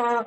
Uh,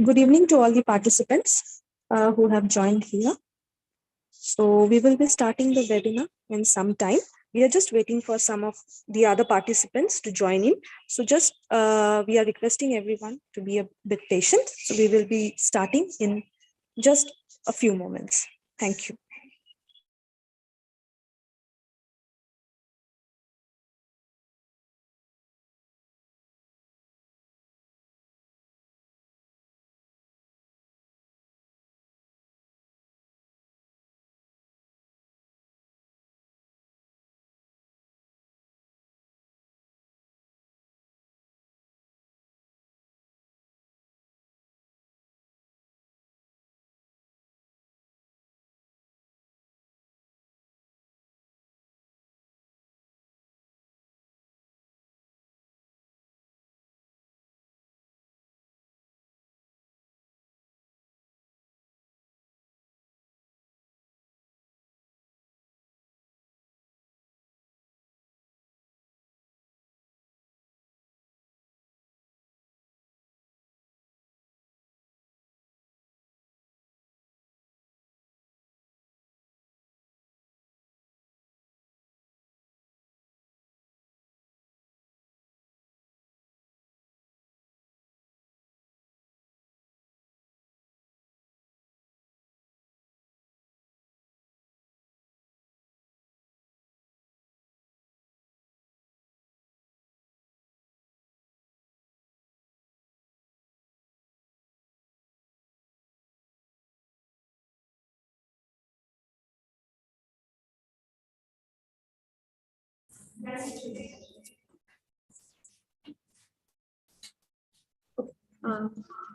Good evening to all the participants who have joined here. So we will be starting the webinar in some time. We are just waiting for some of the other participants to join in. So just we are requesting everyone to be a bit patient. So we will be starting in just a few moments. Thank you.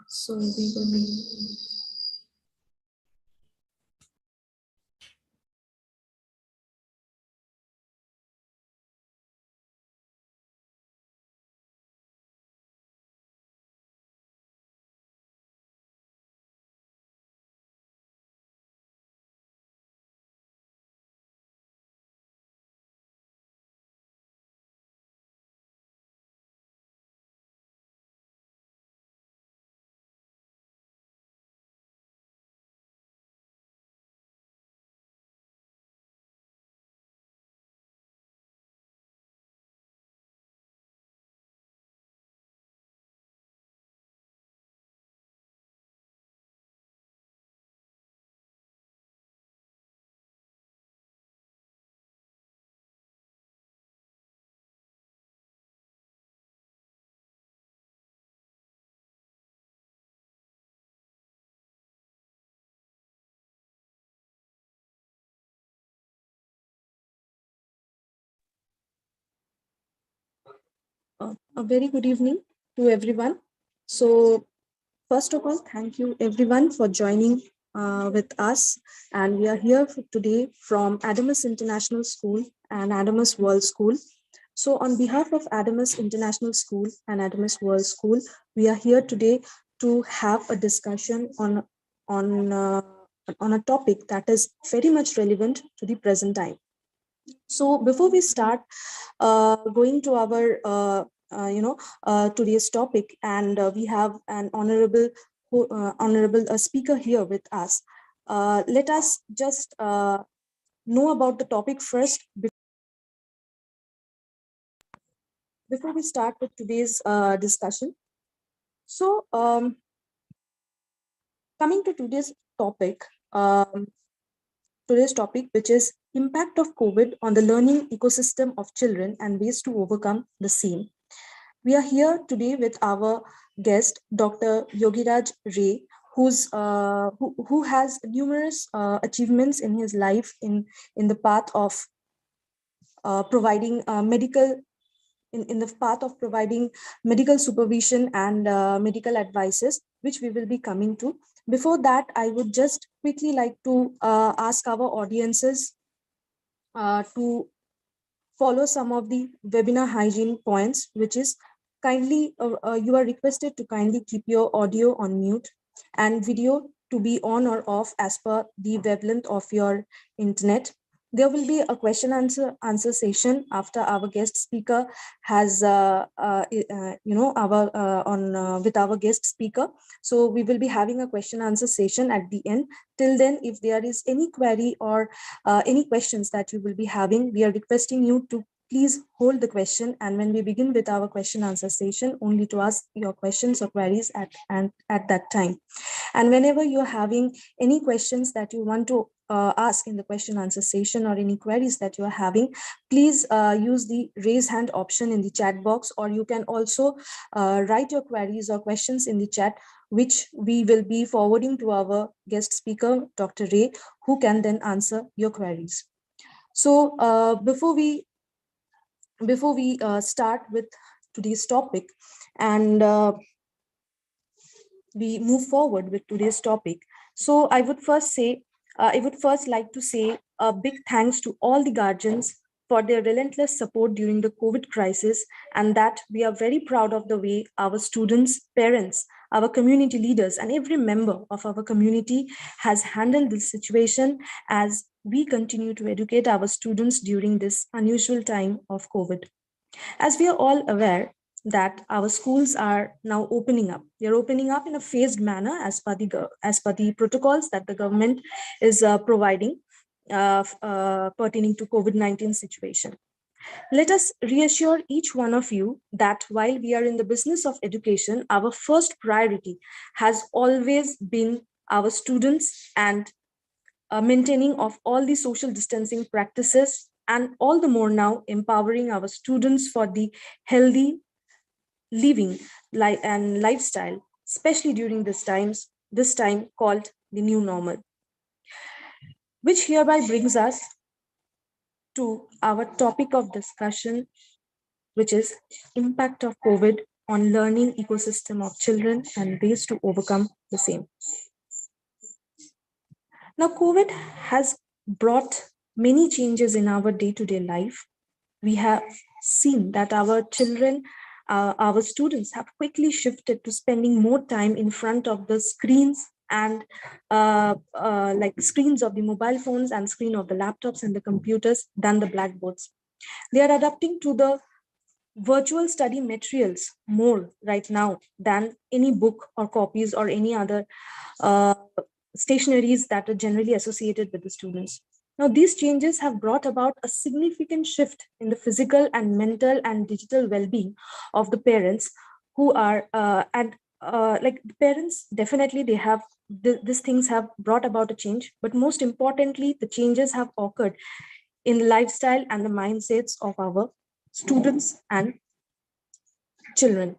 So we will be A very good evening to everyone. So, first of all, thank you everyone for joining with us. And we are here today from Adamus International School and Adamus World School. So, on behalf of Adamus International School and Adamus World School, we are here today to have a discussion on uh, on a topic that is very much relevant to the present time. So, before we start going to our today's topic, and we have an honorable speaker here with us. Let us just know about the topic first before we start with today's discussion. So, coming to topic, um, today's topic, which is impact of COVID on the learning ecosystem of children and ways to overcome the same. We are here today with our guest, Dr. Yogiraj Ray, who has numerous achievements in his life in the path of providing in the path of providing medical supervision and medical advices, which we will be coming to. Before that, I would just quickly like to ask our audiences to follow some of the webinar hygiene points, which is you are requested to kindly keep your audio on mute and video to be on or off as per the wavelength of your internet. There will be a question answer session after our guest speaker has our on with our guest speaker. So we will be having a question answer session at the end. Till then, if there is any query or any questions that you will be having, we are requesting you to please hold the question, and when we begin with our question answer session, only to ask your questions or queries at that time. And whenever you're having any questions that you want to ask in the question answer session, or any queries that you are having, please use the raise hand option in the chat box, or you can also write your queries or questions in the chat, which we will be forwarding to our guest speaker, Dr. Ray, who can then answer your queries. So before we start with today's topic, and we move forward with today's topic, so I would first like to say a big thanks to all the guardians for their relentless support during the COVID crisis, and that we are very proud of the way our students, parents, our community leaders, and every member of our community has handled this situation as we continue to educate our students during this unusual time of COVID. As we are all aware that our schools are now opening up. They're opening up in a phased manner as per the protocols that the government is providing pertaining to COVID-19 situation. Let us reassure each one of you that while we are in the business of education, our first priority has always been our students and maintaining of all the social distancing practices, and all the more now empowering our students for the healthy living and lifestyle, especially during this time called the new normal. Which hereby brings us to our topic of discussion, which is impact of COVID on learning ecosystem of children and ways to overcome the same. Now, COVID has brought many changes in our day-to-day life. We have seen that our children, our students have quickly shifted to spending more time in front of the screens and like screens of the mobile phones and screen of the laptops and the computers than the blackboards. They are adapting to the virtual study materials more right now than any book or copies or any other uh, stationaries that are generally associated with the students. Now, these changes have brought about a significant shift in the physical and mental and digital well-being of the parents who are and like the parents definitely they have these things have brought about a change, but most importantly the changes have occurred in the lifestyle and the mindsets of our students and children.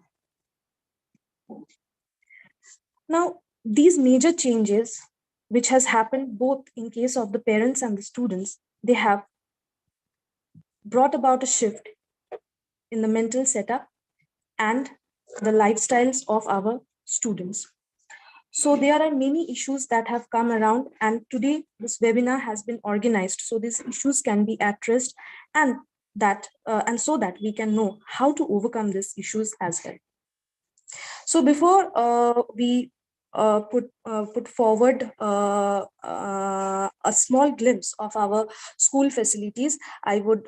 Now, these major changes, which has happened both in case of the parents and the students, they have brought about a shift in the mental setup and the lifestyles of our students. So there are many issues that have come around, and today this webinar has been organized so these issues can be addressed, and so that we can know how to overcome these issues as well. So before we put forward a small glimpse of our school facilities, I would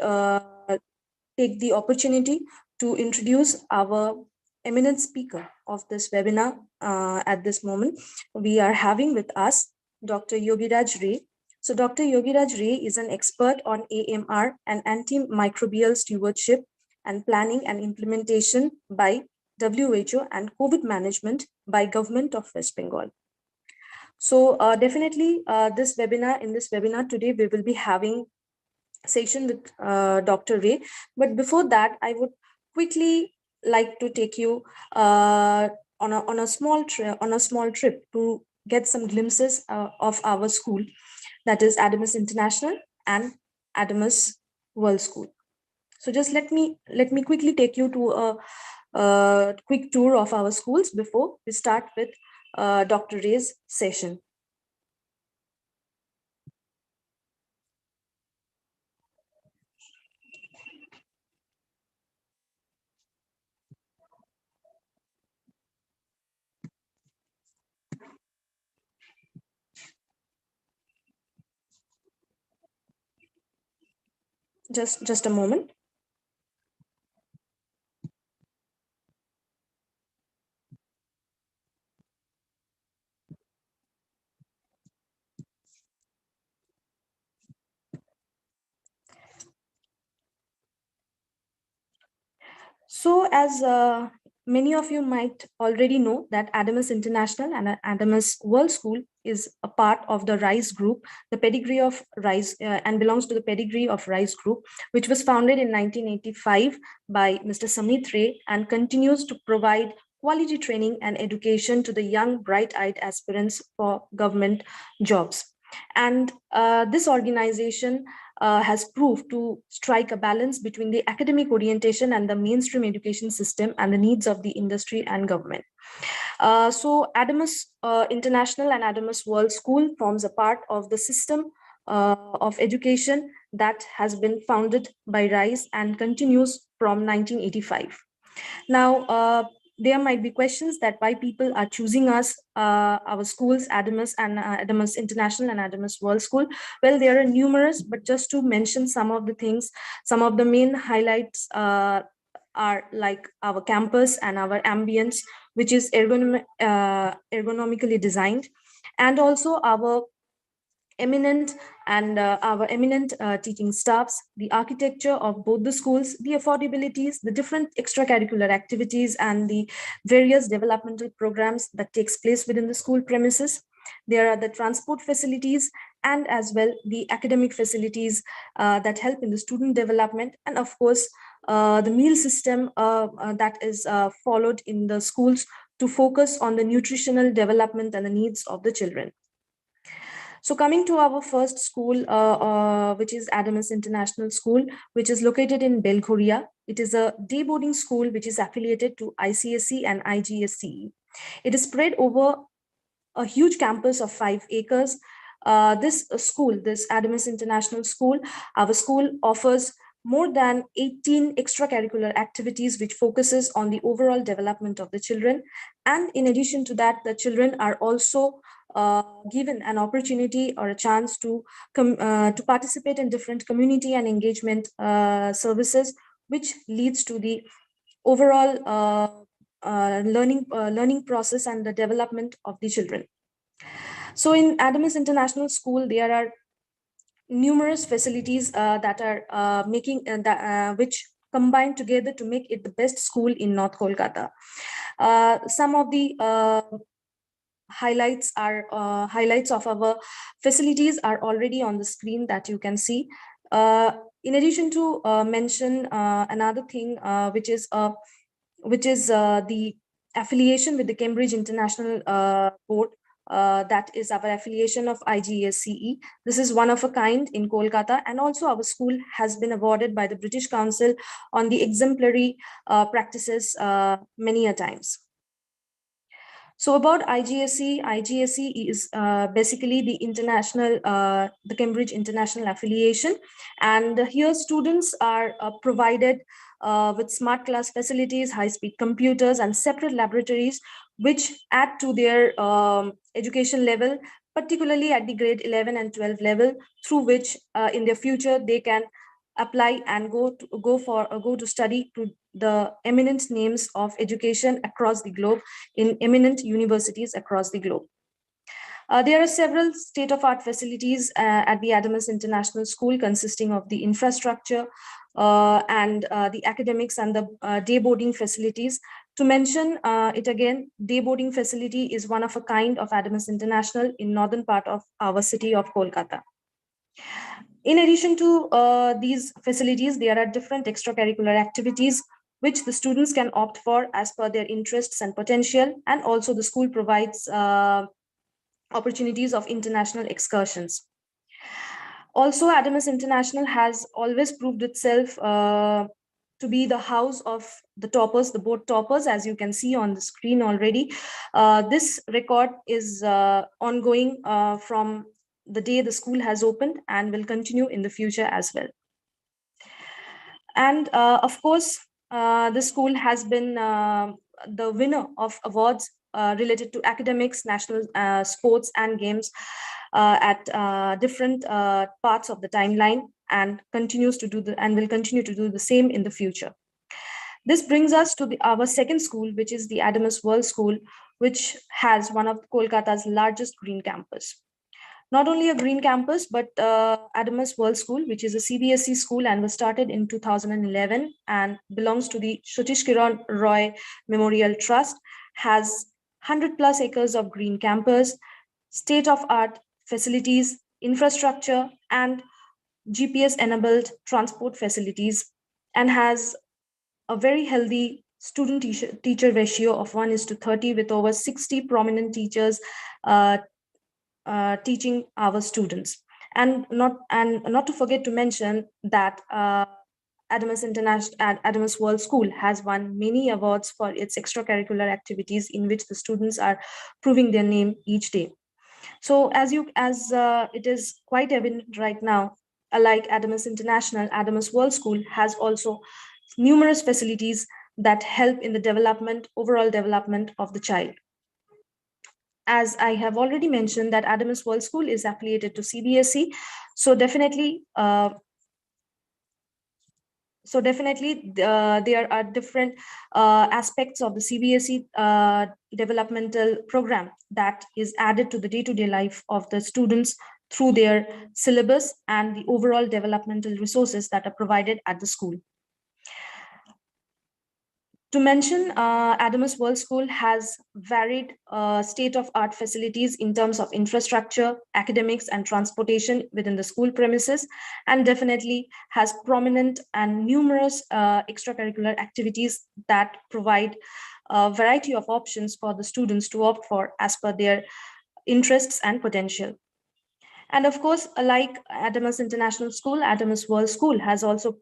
take the opportunity to introduce our eminent speaker of this webinar. At this moment, we are having with us Dr. Yogiraj Ray. So Dr. Yogiraj Ray is an expert on AMR and antimicrobial stewardship and planning and implementation by WHO and COVID management by Government of West Bengal. So definitely in this webinar today, we will be having session with Dr. Ray. But before that, I would quickly like to take you on a small trip to get some glimpses of our school, that is Adamus International and Adamus World School. So just let me quickly take you to a quick tour of our schools before we start with Dr. Ray's session. Just a moment. So, as many of you might already know, that Adamus International and Adamus World School is a part of the RISE group, the pedigree of RISE, and belongs to the pedigree of RISE group, which was founded in 1985 by Mr. Samit Ray and continues to provide quality training and education to the young, bright-eyed aspirants for government jobs. And this organization has proved to strike a balance between the academic orientation and the mainstream education system and the needs of the industry and government. So Adamus International and Adamus World School forms a part of the system of education that has been founded by RISE and continues from 1985. Now, there might be questions that why people are choosing us, our schools, Adamus and Adamus International and Adamus World School. Well, there are numerous, but just to mention some of the things, some of the main highlights are like our campus and our ambience, which is ergonomically designed, and also our eminent teaching staffs, the architecture of both the schools, the affordabilities, the different extracurricular activities, and the various developmental programs that takes place within the school premises. There are the transport facilities and as well the academic facilities that help in the student development, and of course the meal system that is followed in the schools to focus on the nutritional development and the needs of the children. So coming to our first school, which is Adamus International School, which is located in Belghoria. It is a day boarding school which is affiliated to ICSE and IGSCE. It is spread over a huge campus of 5 acres. This school, this Adamus International School, our school offers more than 18 extracurricular activities which focuses on the overall development of the children. And in addition to that, the children are also given an opportunity or a chance to participate in different community and engagement services, which leads to the overall learning process and the development of the children. So in Adamus International School, there are numerous facilities that are which combine together to make it the best school in North Kolkata. Some of the highlights of our facilities are already on the screen that you can see. In addition to mention another thing, which is the affiliation with the Cambridge International Board, that is our affiliation of IGSCE. This is one of a kind in Kolkata, and also our school has been awarded by the British Council on the exemplary practices many a times. So about IGSE is basically the the Cambridge International Affiliation, and here students are provided with smart class facilities, high-speed computers, and separate laboratories, which add to their education level, particularly at the grade 11 and 12 level, through which in their future they can apply and go to study to the eminent names of education across the globe in eminent universities across the globe. There are several state-of-art facilities at the Adamus International School, consisting of the infrastructure and the academics and the day boarding facilities. To mention it again, day boarding facility is one of a kind of Adamus International in northern part of our city of Kolkata. In addition to these facilities, there are different extracurricular activities which the students can opt for as per their interests and potential, and also the school provides opportunities of international excursions. Also, Adamus International has always proved itself to be the house of the toppers, the board toppers, as you can see on the screen already. This record is ongoing from the day the school has opened and will continue in the future as well. And of course, the school has been the winner of awards related to academics, national sports and games at different parts of the timeline, and continues to do and will continue to do the same in the future. This brings us to our second school, which is the Adamus World School, which has one of Kolkata's largest green campus. Not only a green campus, but Adamus World School, which is a CBSE school and was started in 2011 and belongs to the Satish Kiran Roy Memorial Trust, has 100 plus acres of green campus, state-of-art facilities, infrastructure, and GPS-enabled transport facilities, and has a very healthy student-teacher ratio of 1:30, with over 60 prominent teachers teaching our students. And not to forget to mention that Adamus World School has won many awards for its extracurricular activities, in which the students are proving their name each day. So as it is quite evident right now, like Adamus International, Adamus World School has also numerous facilities that help in the overall development of the child. As I have already mentioned, that Adamus World School is affiliated to CBSE, so definitely there are different aspects of the CBSE developmental program that is added to the day-to-day life of the students through their syllabus and the overall developmental resources that are provided at the school. To mention, Adamus World School has varied state-of-art facilities in terms of infrastructure, academics, and transportation within the school premises, and definitely has prominent and numerous extracurricular activities that provide a variety of options for the students to opt for as per their interests and potential. And of course, like Adamus International School, Adamus World School has also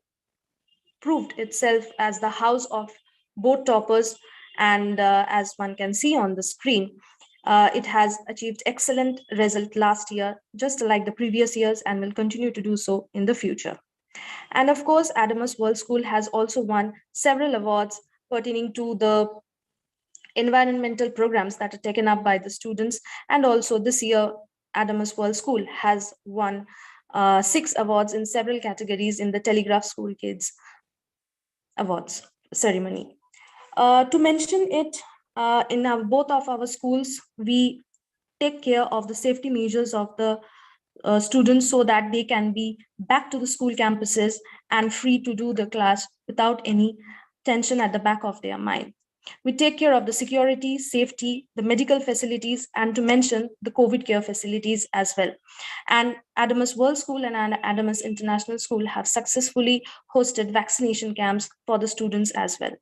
proved itself as the house of both toppers, and as one can see on the screen, it has achieved excellent result last year, just like the previous years, and will continue to do so in the future. And of course, Adamus World School has also won several awards pertaining to the environmental programs that are taken up by the students. And also this year, Adamus World School has won 6 awards in several categories in the Telegraph School Kids Awards ceremony. To mention it, in both of our schools, we take care of the safety measures of the students so that they can be back to the school campuses and free to do the class without any tension at the back of their mind. We take care of the security, safety, the medical facilities, and to mention the COVID care facilities as well. And Adamus World School and Adamus International School have successfully hosted vaccination camps for the students as well.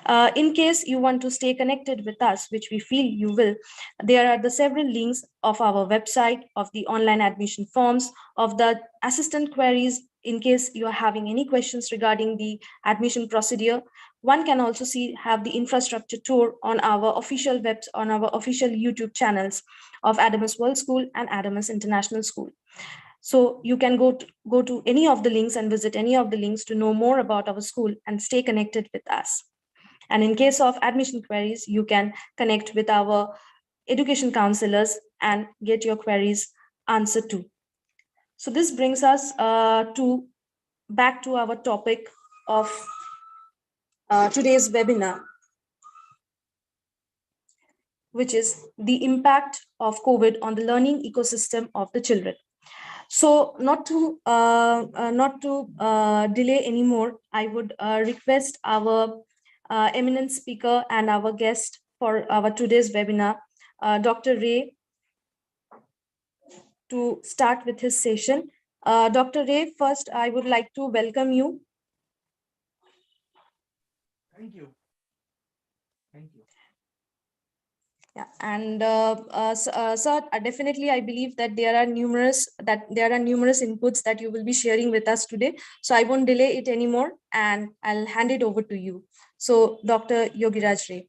In case you want to stay connected with us, which we feel you will, there are the several links of our website, of the online admission forms, of the assistant queries in case you are having any questions regarding the admission procedure. One can also have the infrastructure tour on our official on our official YouTube channels of Adamus World School and Adamus International School. So you can go to any of the links and visit any of the links to know more about our school and stay connected with us. And in case of admission queries, you can connect with our education counselors and get your queries answered too. So this brings us back to our topic of today's webinar, which is the impact of COVID on the learning ecosystem of the children. So not to delay anymore, I would request our eminent speaker and our guest for our today's webinar, Dr. Ray, to start with his session. Dr. Ray, first I would like to welcome you. Thank you. Thank you. Yeah, and sir, definitely I believe that there are numerous inputs that you will be sharing with us today. So I won't delay it anymore, and I'll hand it over to you. So, Dr. Yogiraj Ray.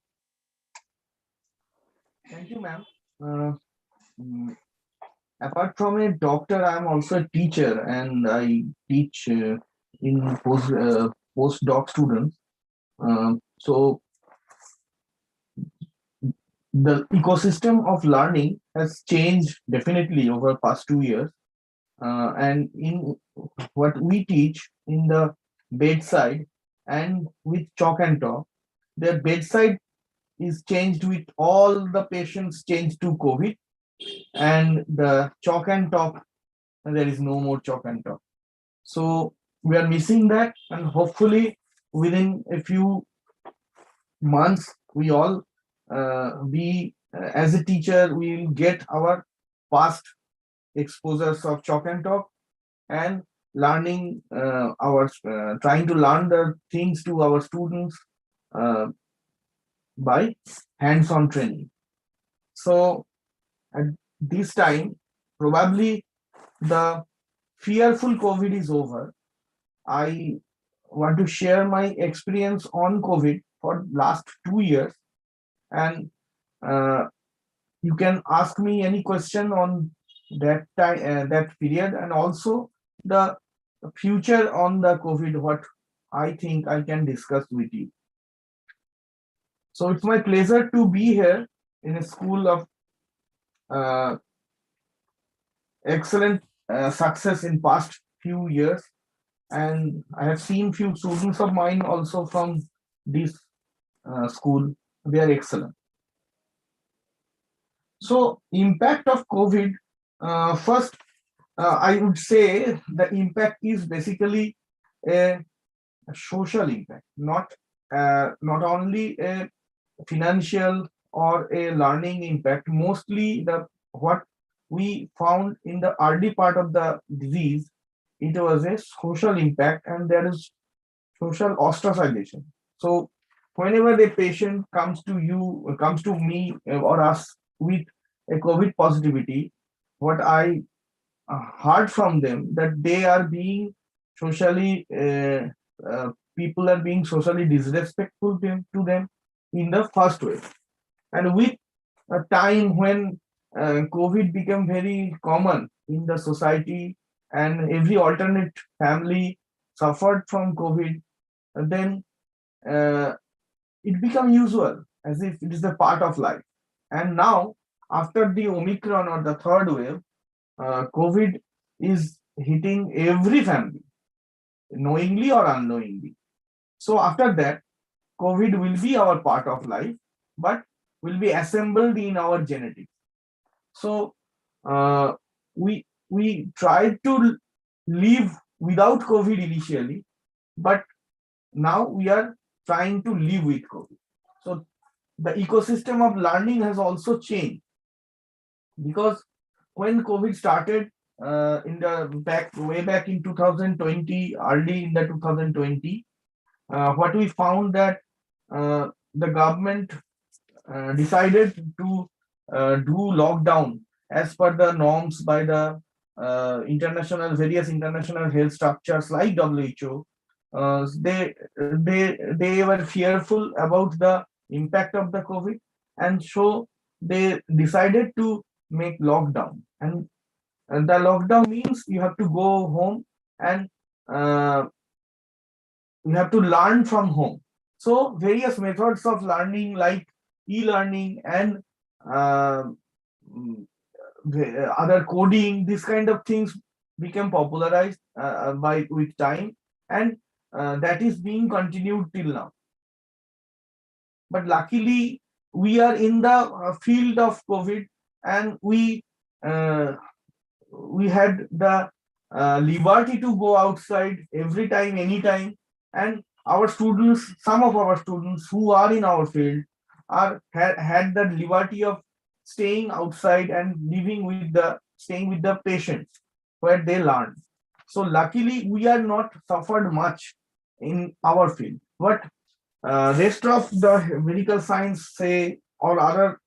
Thank you, ma'am. Apart from a doctor, I'm also a teacher, and I teach in postdoc students. So the ecosystem of learning has changed definitely over past 2 years, and in what we teach in the bedside and with chalk and talk, their bedside is changed with all the patients changed to COVID, and the chalk and talk, and there is no more chalk and talk. So we are missing that, and hopefully within a few months we all as a teacher we will get our past exposures of chalk and talk and learning trying to learn the things to our students by hands-on training. So at this time, probably the fearful COVID is over. I want to share my experience on COVID for last 2 years, and you can ask me any question on that time, that period, and also the future on the COVID. What I think I can discuss with you. So it's my pleasure to be here in a school of excellent success in past few years, and I have seen few students of mine also from this school. They are excellent. So impact of COVID, first I would say the impact is basically a social impact, not only a financial or a learning impact. Mostly what we found in the early part of the disease, it was a social impact, and there is social ostracization. So whenever the patient comes to me or us with a COVID positivity, what I heard from them, that they are being socially people are being socially disrespectful to them in the first way. And with a time when COVID became very common in the society and every alternate family suffered from COVID, then uh, it became usual, as if it is a part of life. And now, after the Omicron or the third wave, COVID is hitting every family, knowingly or unknowingly. So after that, COVID will be our part of life, but will be assembled in our genetics. So uh, we tried to live without COVID initially, but now we are trying to live with COVID. So the ecosystem of learning has also changed, because when COVID started in the way back in 2020, early in the 2020, what we found that the government decided to do lockdown as per the norms by the various international health structures like WHO. They were fearful about the impact of the COVID, and so they decided to make lockdown. And the lockdown means you have to go home, and uh, you have to learn from home. So various methods of learning like e-learning and uh, mm, other coding, this kind of things became popularized by with time, and that is being continued till now. But luckily, we are in the field of COVID, and uh, we had the liberty to go outside every time, anytime, and our students, some of our students who are in our field, had the liberty of staying outside and staying with the patients where they learn. So luckily, we are not suffered much in our field. But rest of the medical science, say, or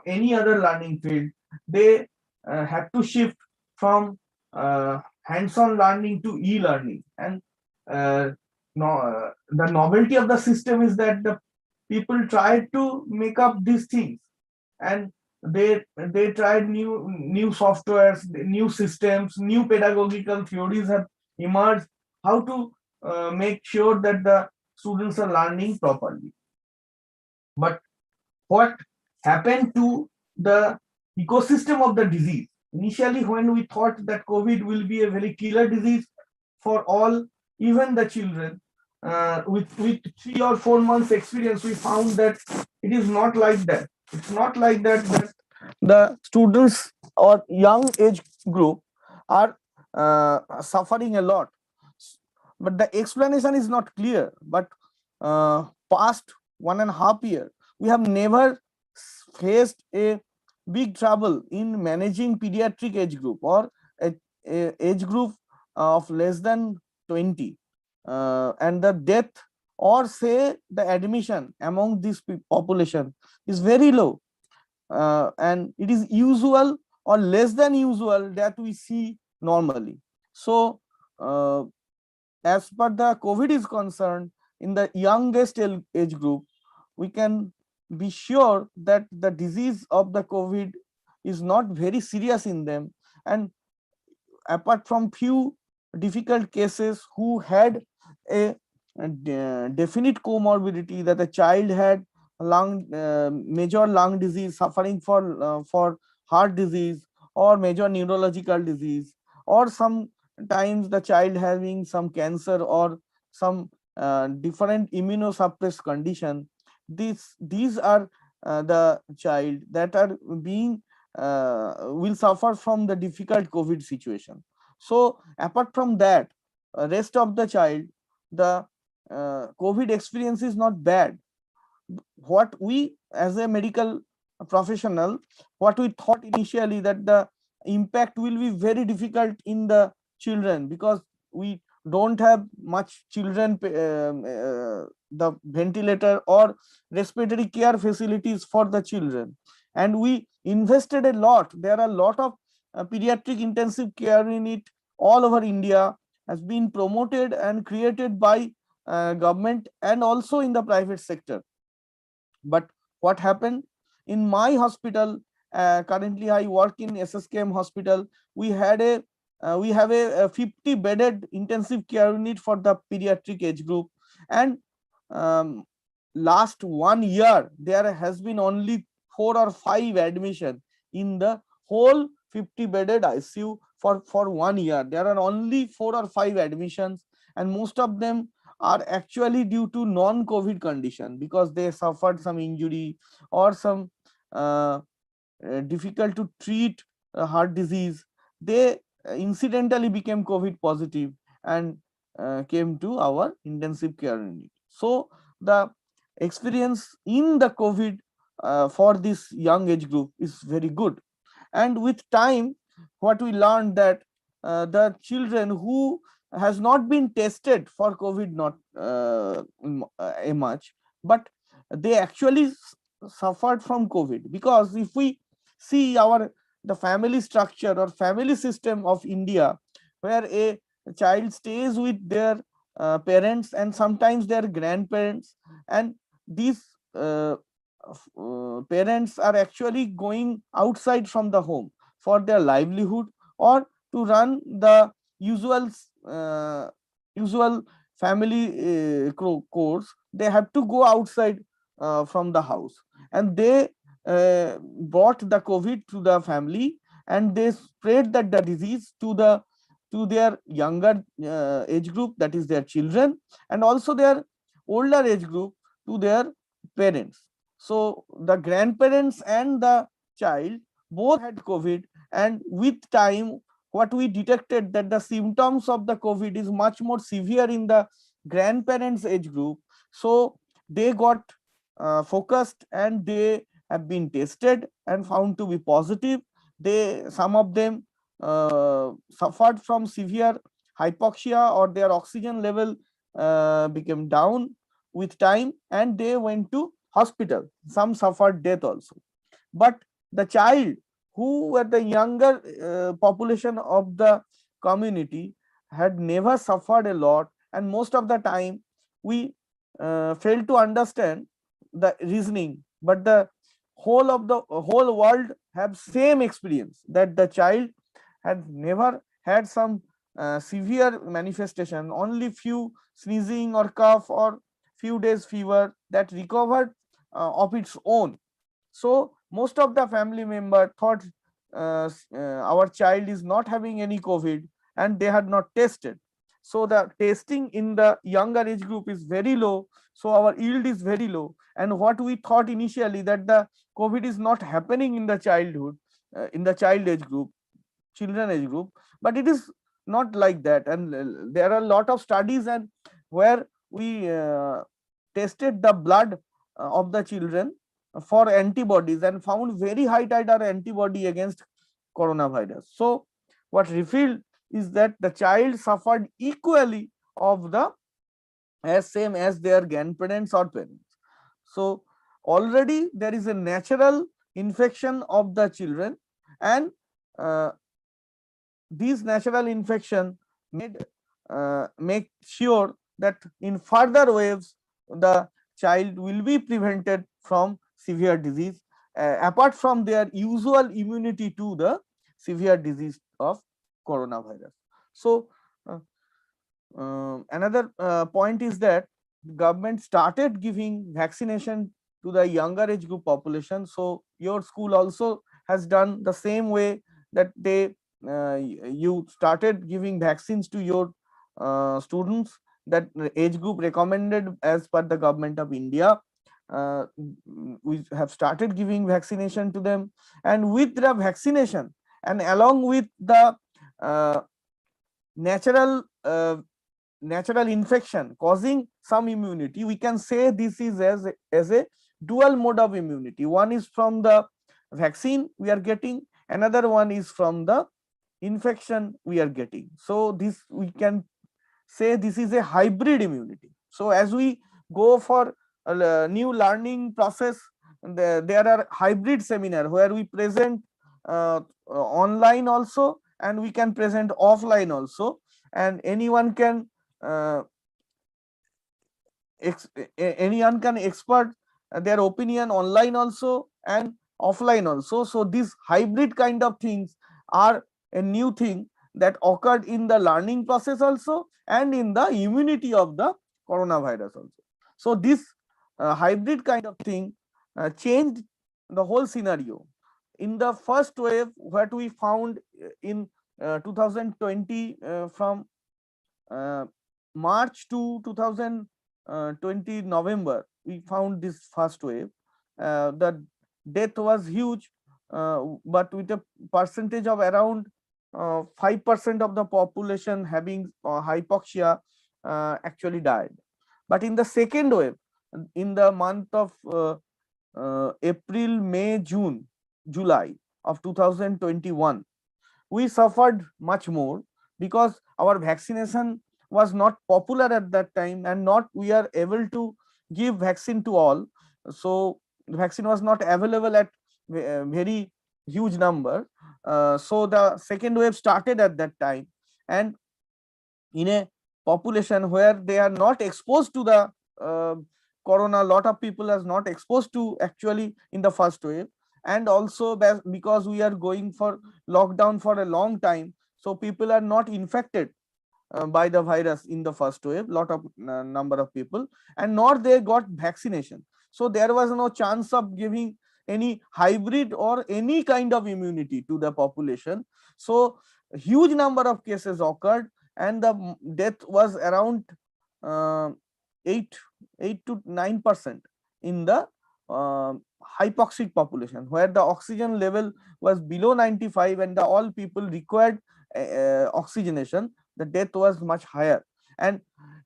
any other learning field, they have to shift from hands-on learning to e-learning. And uh, no, the novelty of the system is that the people try to make up these things, and they tried new softwares, new systems, new pedagogical theories have emerged, how to make sure that the students are learning properly. But what happened to the ecosystem of the disease? Initially, when we thought that COVID will be a very killer disease for all, even the children, with 3 or 4 months experience, we found that it is not like that. It's not like that, that the students or young age group are suffering a lot. But the explanation is not clear. But past 1.5 years, we have never faced a big trouble in managing pediatric age group or a age group of less than 20, and the death or say the admission among this population is very low, and it is usual or less than usual that we see normally. So as per the COVID is concerned, in the youngest age group, we can be sure that the disease of the COVID is not very serious in them. And apart from few difficult cases who had a definite comorbidity, that a child had major lung disease, suffering for heart disease or major neurological disease, or sometimes the child having some cancer or some different immunosuppressed condition. These are the child that are being will suffer from the difficult COVID situation. So apart from that, rest of the child, the COVID experience is not bad. What we as a medical professional, what we thought initially, that the impact will be very difficult in the children, because we don't have much children the ventilator or respiratory care facilities for the children, and we invested a lot. There are a lot of pediatric intensive care unit all over India, has been promoted and created by government and also in the private sector. But what happened in my hospital, currently I work in SSKM hospital, we have a 50 bedded intensive care unit for the pediatric age group, and um, last 1 year there has been only 4 or 5 admission in the whole 50 bedded ICU. For 1 year there are only 4 or 5 admissions, and most of them are actually due to non-COVID condition, because they suffered some injury or some uh, difficult to treat heart disease. They incidentally became COVID positive and came to our intensive care unit. So the experience in the COVID for this young age group is very good. And with time, what we learned, that the children who has not been tested for COVID, not much, but they actually suffered from COVID. Because if we see the family structure or family system of India, where a child stays with their parents and sometimes their grandparents, and these parents are actually going outside from the home for their livelihood or to run the usual uh, usual family course. They have to go outside from the house, and they brought the COVID to the family, and they spread the disease to their younger age group, that is their children, and also their older age group to their parents. So the grandparents and the child both had COVID, and with time, what we detected that the symptoms of the COVID is much more severe in the grandparents age group. So they got focused, and they have been tested and found to be positive. Some of them suffered from severe hypoxia, or their oxygen level became down with time, and they went to hospital. Some suffered death also. But the child who were the younger population of the community had never suffered a lot, and most of the time we failed to understand the reasoning, but the whole world have same experience, that the child had never had some severe manifestation, only few sneezing or cough or few days fever that recovered of its own. So most of the family member thought our child is not having any COVID, and they had not tested. So the testing in the younger age group is very low. So our yield is very low. And what we thought initially, that the COVID is not happening in the childhood, in the child age group, children age group, but it is not like that. And there are a lot of studies and where we tested the blood of the children for antibodies, and found very high titer antibody against coronavirus. So what revealed is that the child suffered equally of the as same as their grandparents or parents. So already there is a natural infection of the children, and uh, these natural infection make sure that in further waves the child will be prevented from severe disease, apart from their usual immunity to the severe disease of coronavirus. So uh, another point is that government started giving vaccination to the younger age group population. So your school also has done the same way, that you started giving vaccines to your students, that age group recommended as per the government of India. We have started giving vaccination to them, and with the vaccination and along with the uh, natural natural infection causing some immunity, we can say this is as a dual mode of immunity. One is from the vaccine we are getting, another one is from the infection we are getting. So this we can say this is a hybrid immunity. So as we go for a new learning process, there are hybrid seminar where we present online also, and we can present offline also, and anyone can uh, anyone can expert their opinion online also and offline also. So these hybrid kind of things are a new thing that occurred in the learning process also, and in the immunity of the coronavirus also. So this hybrid kind of thing changed the whole scenario. In the first wave, what we found in 2020, from uh, March to 2020 November, we found this first wave. The death was huge, but with a percentage of around 5% of the population having hypoxia actually died. But in the second wave, in the month of April, May, June, July of 2021, we suffered much more, because our vaccination was not popular at that time, and not we are able to give vaccine to all. So the vaccine was not available at very huge number. So the second wave started at that time, and in a population where they are not exposed to the uh, corona, lot of people are not exposed to actually in the first wave, and also because we are going for lockdown for a long time, so people are not infected by the virus in the first wave, lot of number of people, and nor they got vaccination. So there was no chance of giving any hybrid or any kind of immunity to the population. So huge number of cases occurred, and the death was around uh, 8 8 to 9% in the uh, hypoxic population, where the oxygen level was below 95 and the all people required oxygenation. The death was much higher. And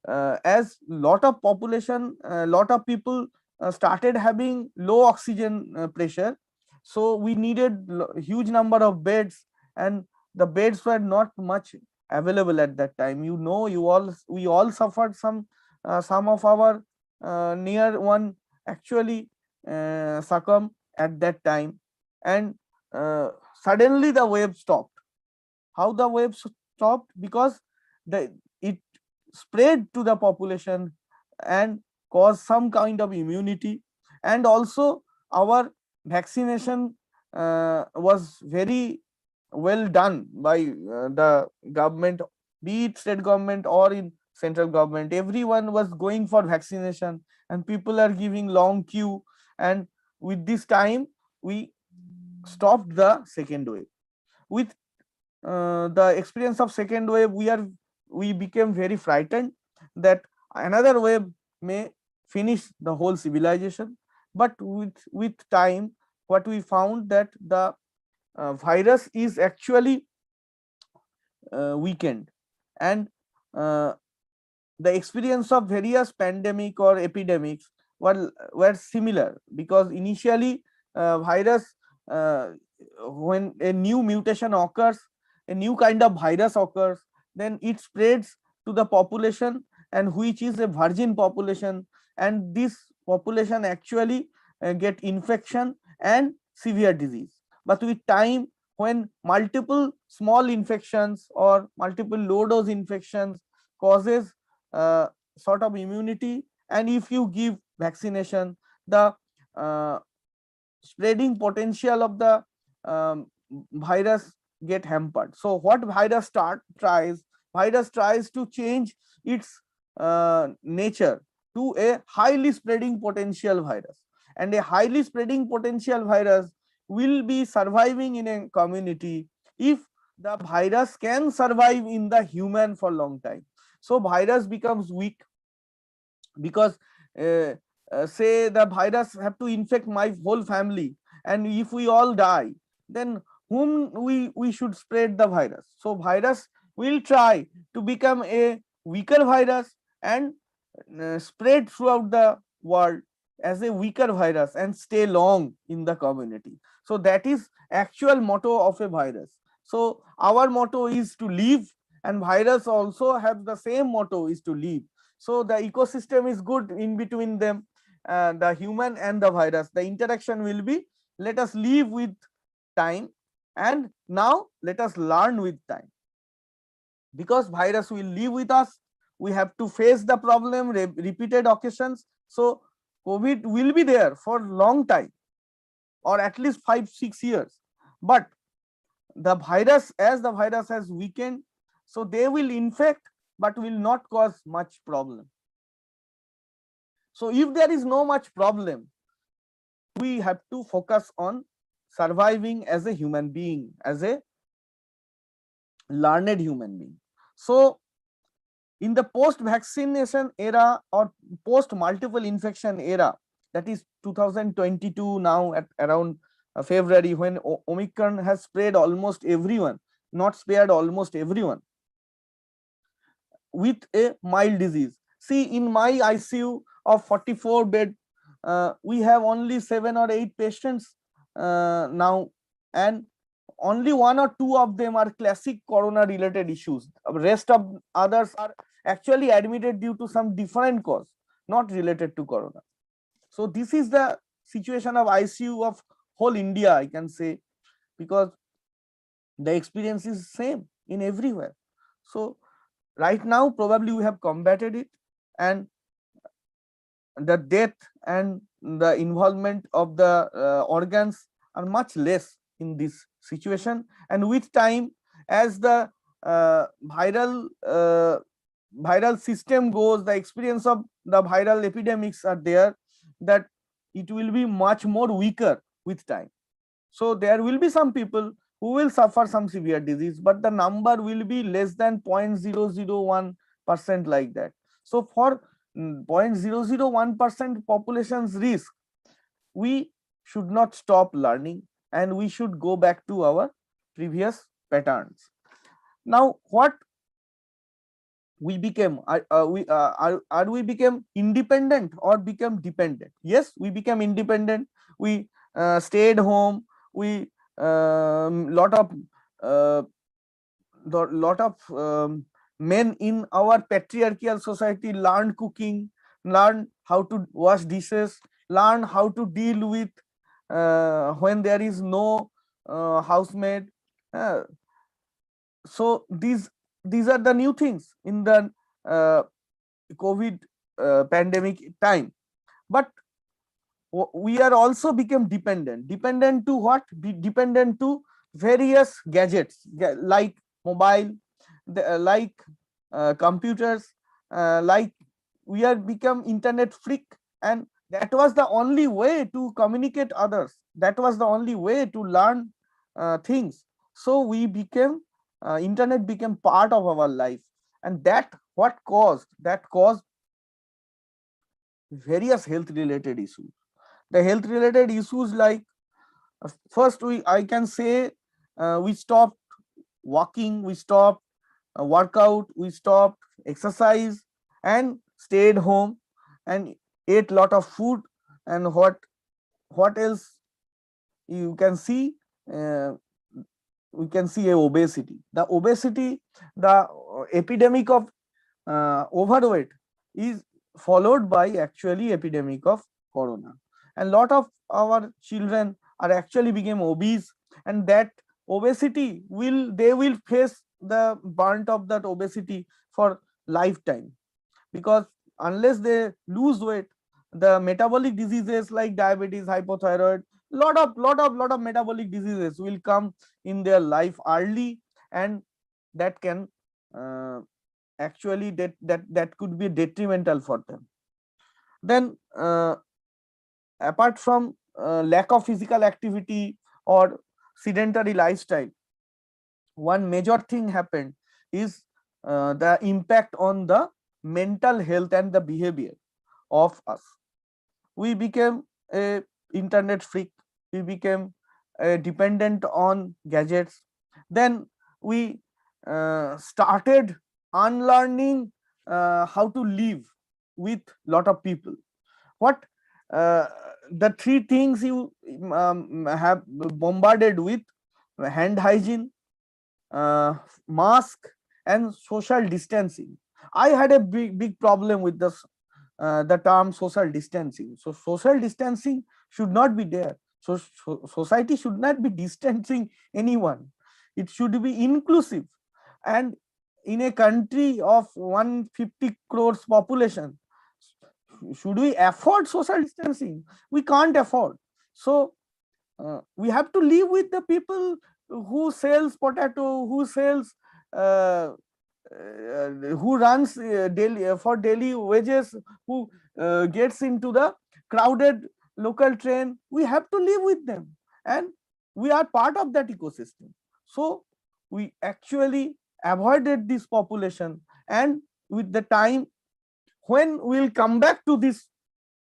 as lot of population, lot of people started having low oxygen pressure, so we needed huge number of beds, and the beds were not much available at that time. You know, you all, we all suffered some of our near one actually succumb at that time. And suddenly the wave stopped. How the wave stopped? Because the it spread to the population and caused some kind of immunity. And also our vaccination was very well done by the government, be it state government or in central government. Everyone was going for vaccination, and people are giving long queue. And with this time we stopped the second wave. With the experience of second wave, we became very frightened that another wave may finish the whole civilization. But with time, what we found, that the virus is actually weakened. And uh, the experience of various pandemic or epidemics were similar, because initially virus, uh, when a new mutation occurs, a new kind of virus occurs, then it spreads to the population, and which is a virgin population, and this population actually get infection and severe disease. But with time, when multiple small infections or multiple low dose infections causes uh, sort of immunity, and if you give vaccination, the uh, spreading potential of the um, virus get hampered. So what virus tries to change its nature to a highly spreading potential virus, and a highly spreading potential virus will be surviving in a community if the virus can survive in the human for long time. So virus becomes weak, because uh, say the virus have to infect my whole family, and if we all die, then whom we should spread the virus? So virus will try to become a weaker virus and spread throughout the world as a weaker virus and stay long in the community. So that is actual motto of a virus. So our motto is to live, and virus also have the same motto, is to live. So the ecosystem is good in between them, the human and the virus. The interaction will be, let us live with time, and now let us learn with time, because virus will live with us. We have to face the problem repeated occasions. So COVID will be there for long time, or at least 5-6 years. But the virus, as the virus has weakened, so they will infect but will not cause much problem. So if there is no much problem, we have to focus on surviving as a human being, as a learned human being. So in the post vaccination era or post multiple infection era, that is 2022, now at around February, when Omicron has spread almost everyone, not spared almost everyone with a mild disease. See, in my ICU of 44 bed, we have only 7 or 8 patients now, and only 1 or 2 of them are classic corona related issues. Rest of others are actually admitted due to some different cause, not related to corona. So this is the situation of ICU of whole India, I can say, because the experience is same in everywhere. So right now probably we have combated it, and the death and the involvement of the organs are much less in this situation. And with time, as the viral system goes, the experience of the viral epidemics are there, that it will be much more weaker with time. So there will be some people who will suffer some severe disease, but the number will be less than 0.001% like that. So for 0.001% population's risk, we should not stop learning and we should go back to our previous patterns. Now, what we became, are we became independent or become dependent? Yes, we became independent. We stayed home. We lot of uh, men in our patriarchal society learned cooking, learned how to wash dishes, learn how to deal with when there is no housemaid. Uh, so these are the new things in the uh, COVID pandemic time. But we are also become dependent to what? Dependent to various gadgets, like mobile, like computers, like we are become internet freak, and that was the only way to communicate others, that was the only way to learn things. So we became internet became part of our life, and that caused various health related issues. The health related issues, like first I can say we stopped walking, we stopped workout, we stopped exercise and stayed home and ate lot of food. And what else you can see? uh, we can see a obesity, the epidemic of overweight is followed by actually epidemic of corona, and lot of our children are actually became obese, and that obesity they will face the brunt of that obesity for lifetime, because unless they lose weight, the metabolic diseases like diabetes, hypothyroid, lot of metabolic diseases will come in their life early, and that can uh, actually that could be detrimental for them. Then apart from lack of physical activity or sedentary lifestyle, one major thing happened is the impact on the mental health and the behavior of us. We became a internet freak, we became dependent on gadgets. Then we started unlearning how to live with lot of people. What uh, the three things you have bombarded with: hand hygiene, mask and social distancing. I had a big problem with this the term social distancing. So social distancing should not be there. So society should not be distancing anyone. It should be inclusive. And in a country of 150 crores population, should we afford social distancing? We can't afford. So we have to live with the people who sells potato, who sells who runs daily for daily wages, who gets into the crowded local train. We have to live with them, and we are part of that ecosystem. So we actually avoided this population, and with the time, when we'll come back to this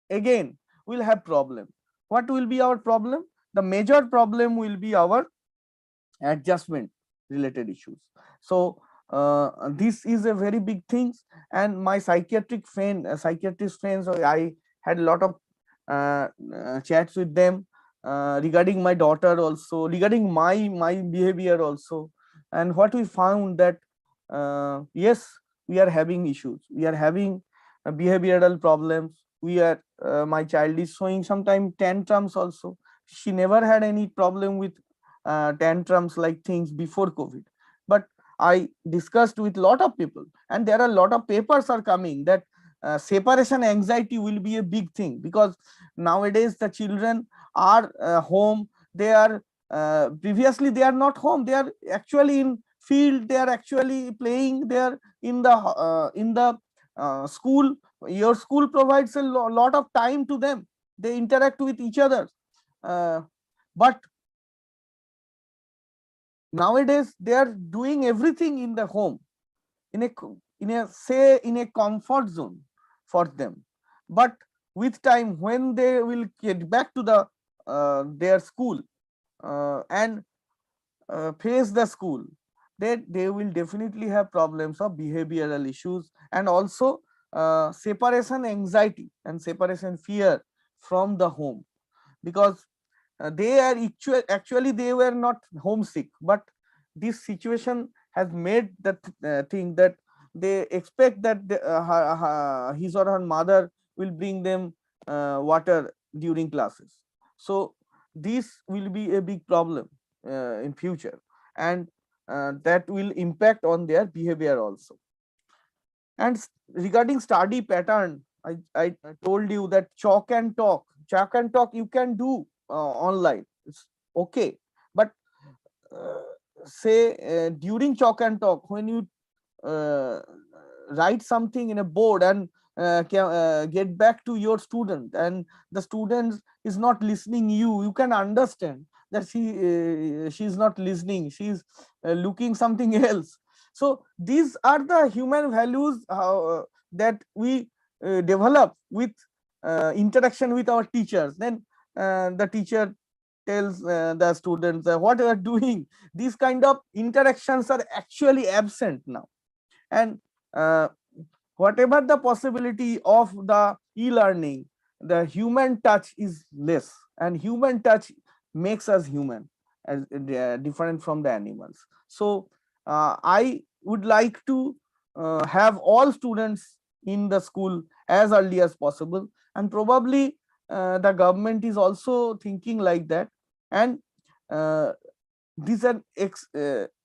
again, we'll have problem. What will be our problem? The major problem will be our adjustment related issues. So this is a very big thing, and my psychiatrist friends, I had a lot of chats with them regarding my daughter, also regarding my behavior also. And what we found that yes, we are having issues, we are having behavioral problems. My child is showing sometimes tantrums also. She never had any problem with tantrums like things before COVID, but I discussed with lot of people, and there are a lot of papers are coming that separation anxiety will be a big thing, because nowadays the children are home. They are previously they are not home, they are actually in field, they are actually playing, they are in the school. Your school provides a lot of time to them, they interact with each other, but nowadays they are doing everything in the home, in a comfort zone for them. But with time, when they will get back to their school and face the school, they will definitely have problems of behavioral issues, and also separation anxiety and separation fear from the home, because they are actually they were not homesick, but this situation has made the thing that they expect that his or her mother will bring them water during classes. So this will be a big problem in future, and that will impact on their behavior also. And regarding study pattern, I told you that chalk and talk you can do online, it's okay, but uh, say during chalk and talk, when you uh, write something in a board and get back to your student, and the student is not listening, you can understand that she is not listening, she is looking something else. So these are the human values that we develop with interaction with our teachers. Then the teacher tells the students what you are doing. These kind of interactions are actually absent now, and uh, whatever the possibility of the e-learning, the human touch is less, and human touch makes us human, as different from the animals. So I would like to have all students in the school as early as possible, and probably the government is also thinking like that. And these are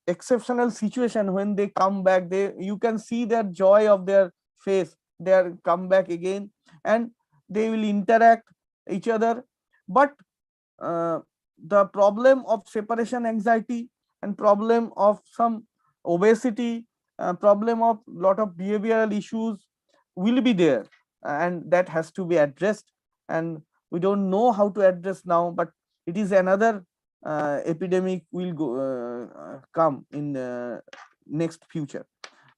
exceptional situation, when they come back, you can see their joy of their face, they are come back again, and they will interact each other. But uh, the problem of separation anxiety, and problem of some obesity, problem of lot of behavioral issues will be there, and that has to be addressed. And we don't know how to address now, but it is another epidemic will come in next future,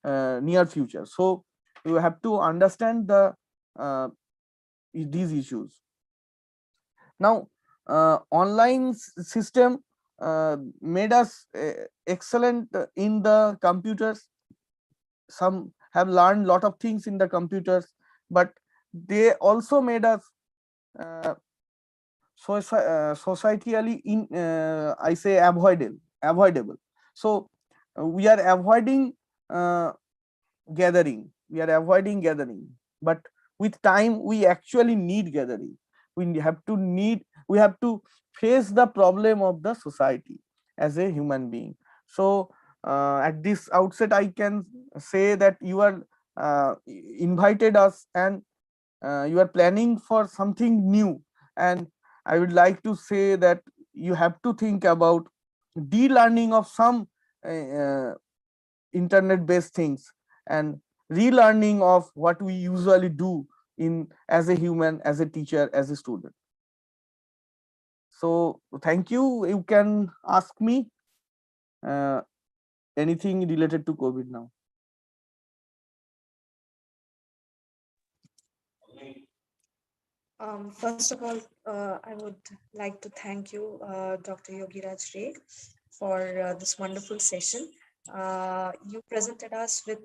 near future. So you have to understand uh, these issues. Now online system made us excellent in the computers. Some have learned lot of things in the computers, but they also made us uh, societally in I say avoidable. So we are avoiding uh, gathering, but with time we actually need gathering. We have to face the problem of the society as a human being. So at this outset I can say that you are invited us, and you are planning for something new, and I would like to say that you have to think about de-learning of some internet based things, and relearning of what we usually do in as a human, as a teacher, as a student. So thank you. You can ask me uh, anything related to COVID now. First of all, I would like to thank you, Dr. Yogiraj Ray, for this wonderful session. You presented us with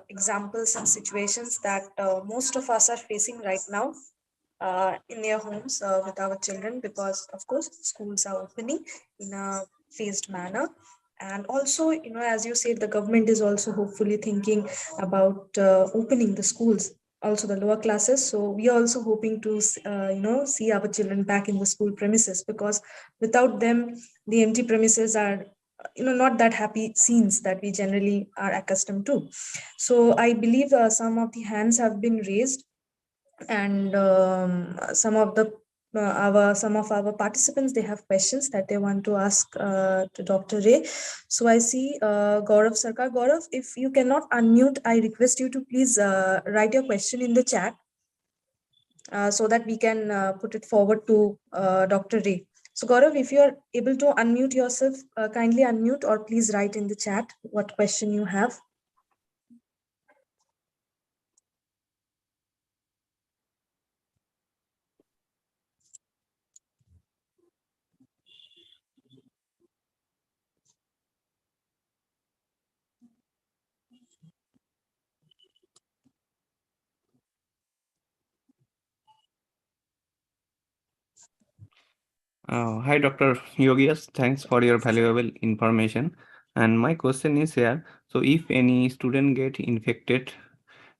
examples and situations that most of us are facing right now in their homes with our children, because, of course, schools are opening in a phased manner. And also, as you said, the government is also hopefully thinking about opening the schools also the lower classes. So we are also hoping to see our children back in the school premises, because without them the empty premises are not that happy scenes that we generally are accustomed to. So I believe some of the hands have been raised, and some of our participants, they have questions that they want to ask to Dr. Ray. So I see Gaurav Sarkar. Gaurav, if you cannot unmute, I request you to please write your question in the chat, so that we can put it forward to Dr. Ray. So Gaurav, if you are able to unmute yourself, kindly unmute, or please write in the chat what question you have. Hi, Dr. Yogias. Thanks for your valuable information. And my question is here, so if any student get infected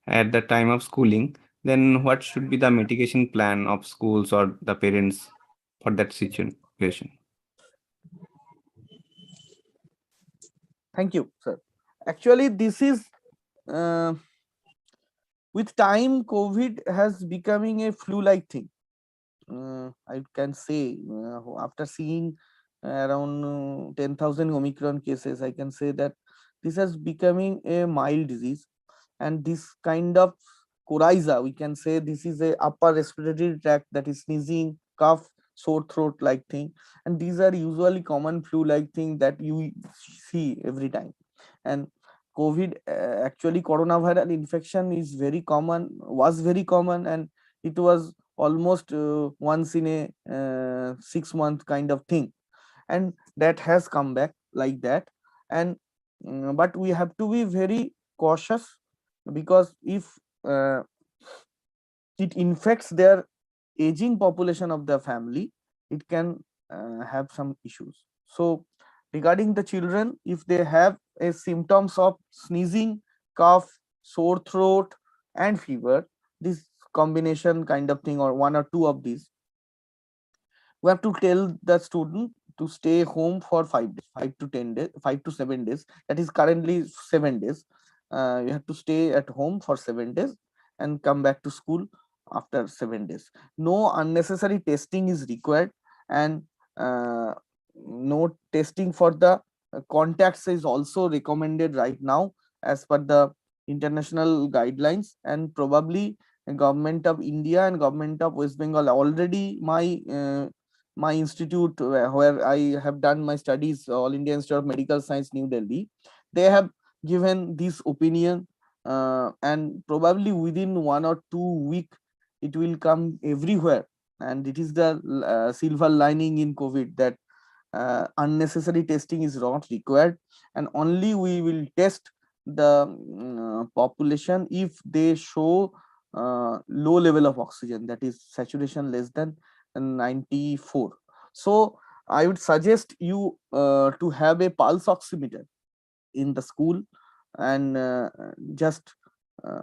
at the time of schooling, then what should be the mitigation plan of schools or the parents for that situation? Thank you, sir. Actually, this is uh, with time, COVID has becoming a flu-like thing. I can say after seeing around 10,000 Omicron cases, I can say that this has becoming a mild disease, and this kind of coryza, we can say this is a upper respiratory tract, that is sneezing, cough, sore throat like thing, and these are usually common flu like thing that you see every time. And COVID, actually coronavirus infection is very common, was very common, and it was almost once in a 6 month kind of thing, and that has come back like that. And but we have to be very cautious, because if uh, it infects their aging population of the family, it can have some issues. So regarding the children, if they have a symptoms of sneezing, cough, sore throat and fever, this combination kind of thing, or one or two of these, we have to tell the student to stay home for 5 days, 5 to 10 days, 5 to 7 days. That is currently 7 days. You have to stay at home for 7 days and come back to school after 7 days. No unnecessary testing is required, and no testing for the contacts is also recommended right now as per the international guidelines. And probably government of India and government of West Bengal, already my institute where I have done my studies, All India Institute of Medical Science, New Delhi, they have given this opinion, and probably within 1 or 2 week it will come everywhere. And it is the silver lining in COVID, that unnecessary testing is not required, and only we will test the population if they show low level of oxygen, that is saturation less than 94. So I would suggest you to have a pulse oximeter in the school, and just uh,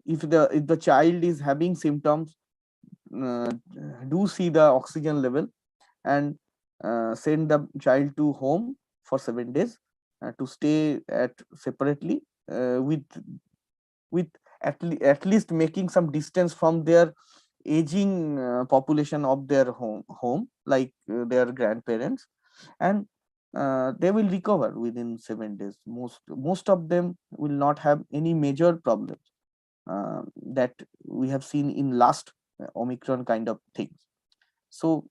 if the child is having symptoms, uh, do see the oxygen level, and send the child to home for 7 days to stay at separately, with at least making some distance from their aging population of their home, like their grandparents. And they will recover within 7 days. Most of them will not have any major problems that we have seen in last Omicron kind of things. So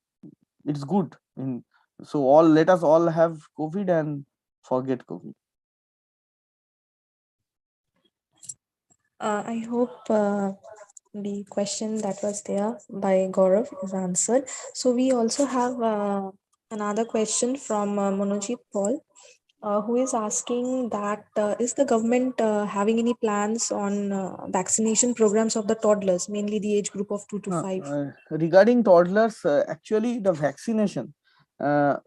it's good so all, let us all have COVID and forget COVID. I hope the question that was there by Gaurav is answered. So we also have another question from Monojit Paul, who is asking that is the government having any plans on vaccination programs of the toddlers, mainly the age group of 2 to 5? Regarding toddlers, actually the vaccination uh,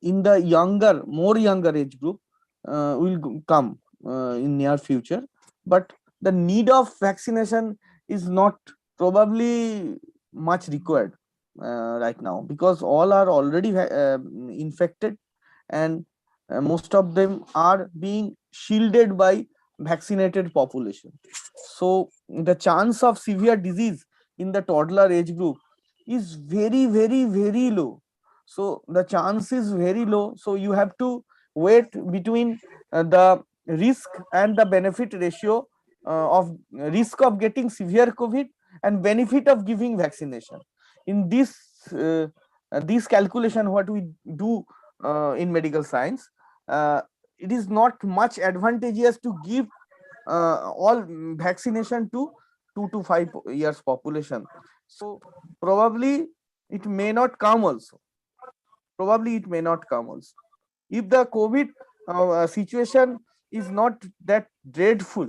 in the more younger age group will come in near future. but the need of vaccination is not probably much required right now, because all are already infected, and most of them are being shielded by vaccinated population. So the chance of severe disease in the toddler age group is very low. So the chance is very low, so you have to wait between the risk and the benefit ratio of risk of getting severe COVID and benefit of giving vaccination. In this calculation what we do in medical science, it is not much advantageous to give all vaccination to 2 to 5 years population. So probably it may not come also. Probably it may not come also. If the COVID situation is not that dreadful,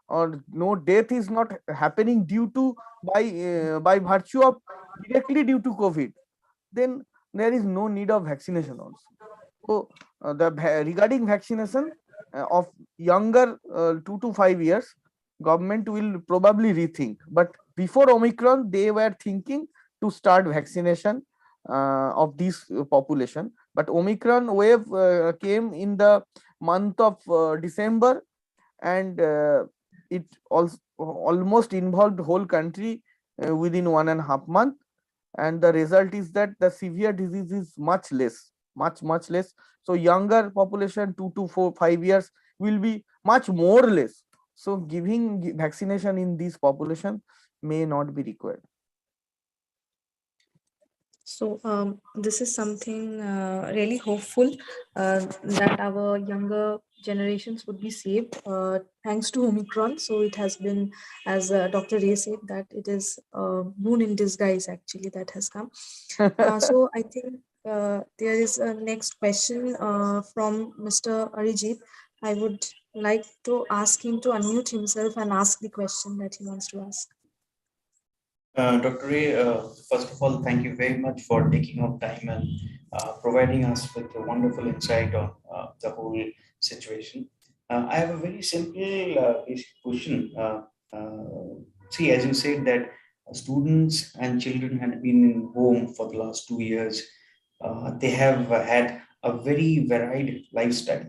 or no death is not happening due to by virtue of directly due to COVID, then there is no need of vaccination also. So regarding vaccination of younger 2 to 5 years, government will probably rethink. But before Omicron, they were thinking to start vaccination of this population. But Omicron wave came in the month of December, and it also almost involved whole country within 1.5 months, and the result is that the severe disease is much less, much less. So younger population 2 to 5 years will be much more less, so giving vaccination in this population may not be required. So this is something really hopeful that our younger generations would be saved thanks to Omicron. So it has been, as Dr. Ray said, that it is a moon in disguise actually that has come. So I think there is a next question from Mr. Arijit. I would like to ask him to unmute himself and ask the question that he wants to ask. Dr. Ray, first of all, thank you very much for taking out time and providing us with a wonderful insight on the whole situation. I have a very simple basic question. See, as you said that students and children had been in home for the last 2 years. They have had a very varied lifestyle.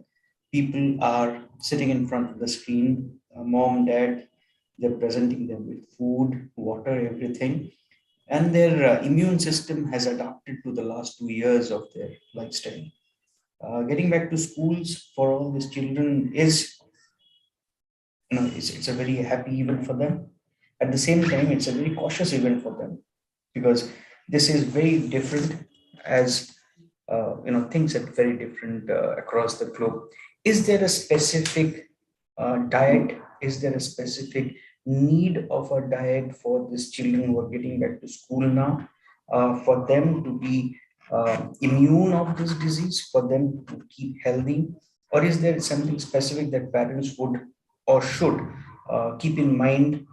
People are sitting in front of the screen, mom, dad, they're presenting them with food, water, everything. And their immune system has adapted to the last 2 years of their lifestyle. Getting back to schools for all these children is, it's a very happy event for them. At the same time, it's a very cautious event for them because this is very different as things are very different across the globe. Is there a specific diet? Is there a specific need of a diet for these children who are getting back to school now, for them to be immune of this disease, for them to keep healthy? Or is there something specific that parents would or should keep in mind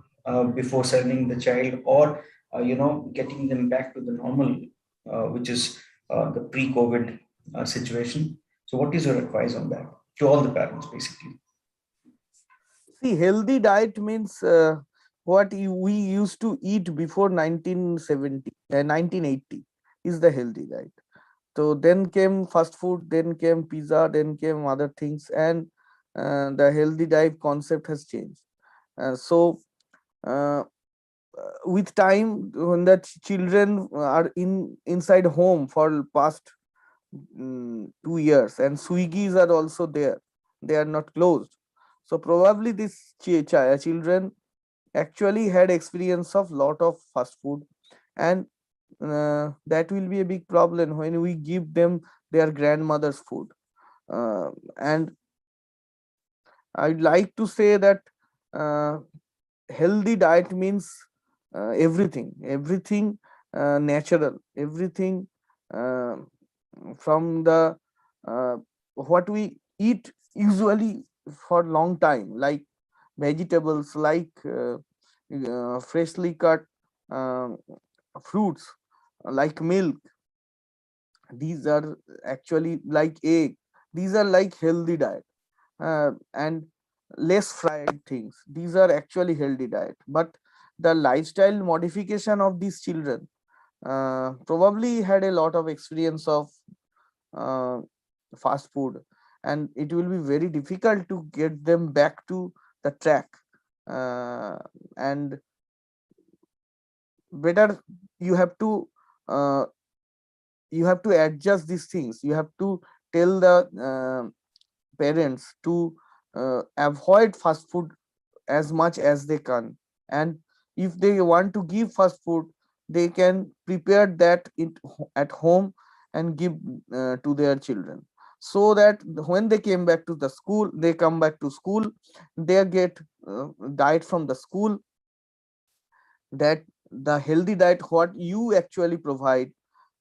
before sending the child, or getting them back to the normal, which is the pre-COVID situation? So, what is your advice on that to all the parents, basically? See, healthy diet means what we used to eat before 1970, 1980 is the healthy diet. So then came fast food, then came pizza, then came other things, and the healthy diet concept has changed. So with time, when the children are inside home for past 2 years, and Swiggies are also there, they are not closed. So probably these children actually had experience of lot of fast food, and that will be a big problem when we give them their grandmother's food. And I'd like to say that healthy diet means everything natural, everything uh, from the what we eat usually for long time, like vegetables, like freshly cut uh, fruits, like milk. These are actually like egg. These are like healthy diet, and less fried things. These are actually healthy diet, but the lifestyle modification of these children probably had a lot of experience of uh, fast food, and it will be very difficult to get them back to the track. uh, and better, you have to uh, adjust these things. You have to tell the parents to avoid fast food as much as they can, and if they want to give fast food, they can prepare that at home and give to their children, so that when they came back to the school, they come back to school, they get diet from the school, that the healthy diet what you actually provide